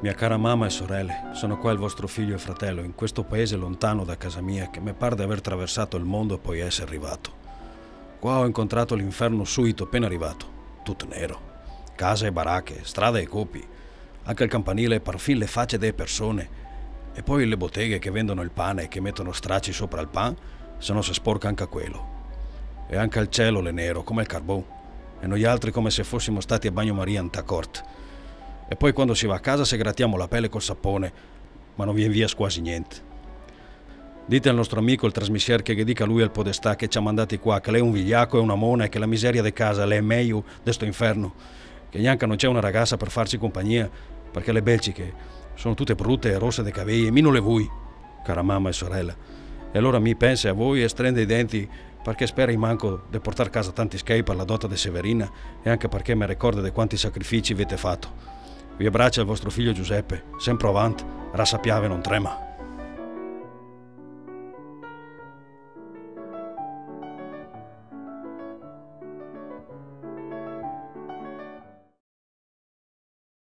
Mia cara mamma e sorelle, sono qua il vostro figlio e fratello, in questo paese lontano da casa mia che mi pare di aver attraversato il mondo e poi essere arrivato. Qua ho incontrato l'inferno subito appena arrivato, tutto nero. Case e baracche, strade e copi, anche il campanile e perfino le facce delle persone. E poi le botteghe che vendono il pane e che mettono stracci sopra il pan, se no si sporca anche quello. E anche il cielo è nero, come il carbone. E noi altri come se fossimo stati a bagnomaria in Tacort. E poi quando si va a casa se grattiamo la pelle col sapone, ma non viene via quasi niente. Dite al nostro amico il trasmissier che dica lui al podestà che ci ha mandati qua, che lei è un vigliacco e una mona e che la miseria di casa lei è meglio di sto inferno, che neanche non c'è una ragazza per farci compagnia, perché le belciche sono tutte brutte e rosse dei capelli e mi non le vuoi, cara mamma e sorella. E allora mi pensa a voi e strende i denti perché spera in manco di portare a casa tanti schei per la dote di Severina e anche perché mi ricorda di quanti sacrifici avete fatto. Vi abbraccia il vostro figlio Giuseppe, sempre avanti, rassa piave non trema.